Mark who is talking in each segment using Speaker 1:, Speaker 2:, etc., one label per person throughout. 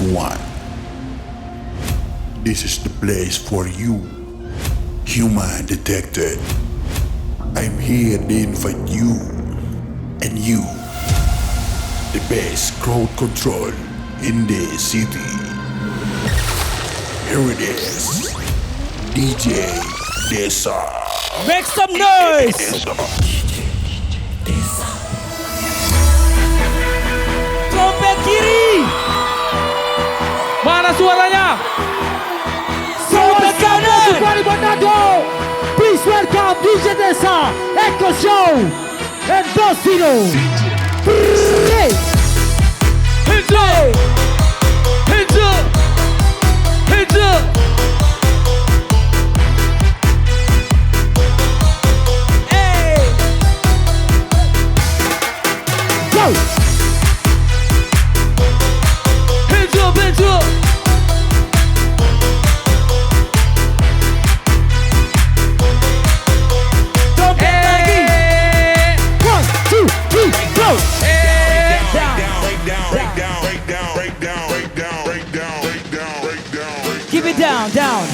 Speaker 1: everyone. This is the place for you, human detected. I'm here to invite you, and you, the best crowd control in the city. Here it is, DJ Desa.
Speaker 2: Make some noise! Trompet kiri! Mana suaranya?
Speaker 3: Trompet kanan! Please welcome DJ Desa, Echo Show, and Bostino. Hey!
Speaker 2: Hands up! Hands up! Hands up! Hey!
Speaker 3: Go!
Speaker 2: Hands up, hands up! Trompet lagi!
Speaker 3: 1, 2, 3, go!
Speaker 2: Keep it down, down.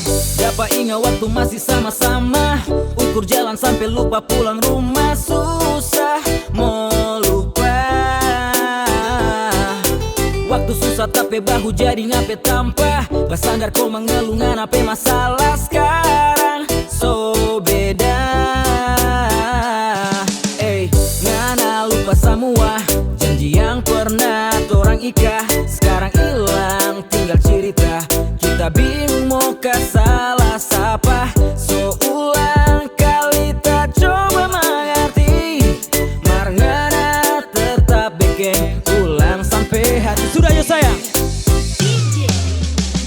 Speaker 4: Siapa ingat waktu masih sama-sama, ukur jalan sampai lupa pulang rumah. Susah mau lupa. Waktu susah tapi bahu jadi ngape tanpa basandar kau mengelungan apa masalah sekarang. So beda. Ngana lupa semua janji yang pernah orang ika. Sekarang hilang tinggal cerita. Kita bingung mau ke salah siapa. So ulang kali tak coba mengerti. Marngana tetap bikin ulang sampai hati.
Speaker 2: Sudah ya sayang.
Speaker 5: DJ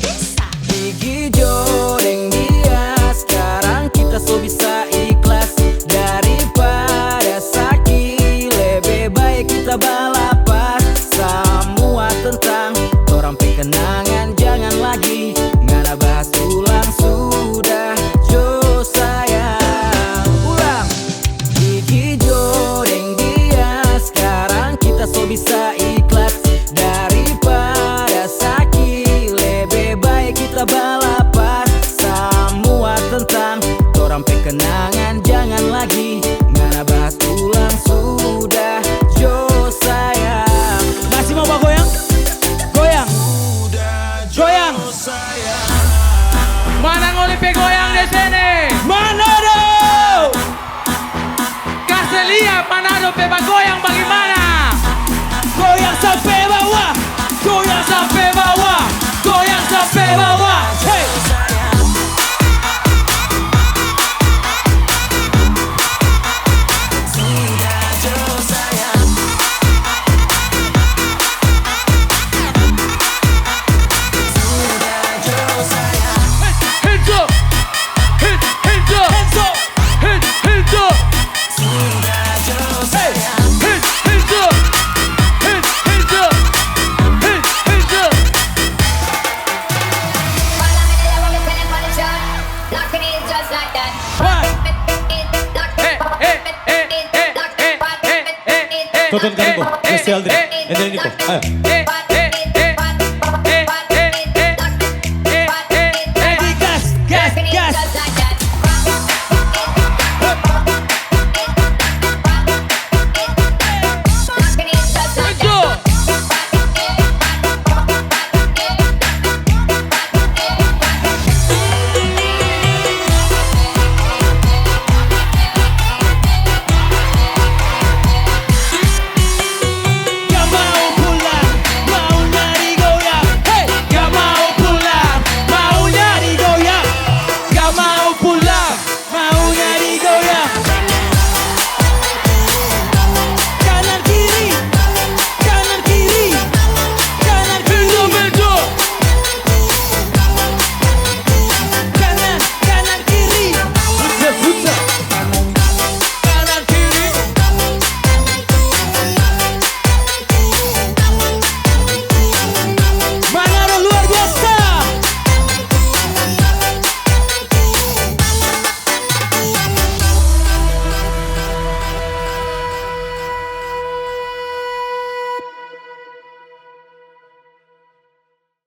Speaker 5: Desa.
Speaker 4: Gigi jodeng dia. Sekarang kita so bisa ikhlas. Daripada sakit lebih baik kita balapan. Semua tentang orang kenangan jangan lagi. Ngana bahas ulang sudah. Jo sayang. Ulang. Gigi jodeng dia. Sekarang kita so bisa ikhlas. Daripada sakit lebih baik kita balapan. Semua tentang orang kenangan jangan lagi. Ngana bahas ulang sudah. Jo sayang.
Speaker 2: Masih mau pak goyang? Goyang. Goyang. Mana ngolipe goyang di sini? Manado. Kasih lihat Manado pepa goyang bagaimana? Goyang sampai bawah. Goyang sampai bawah. Goyang sampai bawah. Hey. Hands up! Hands up! Hands up! Hands up! Hey! Hands up! Hands up! Hands up!
Speaker 5: Tonton Karibo, Mesti Aldrin, Endrico, ayo.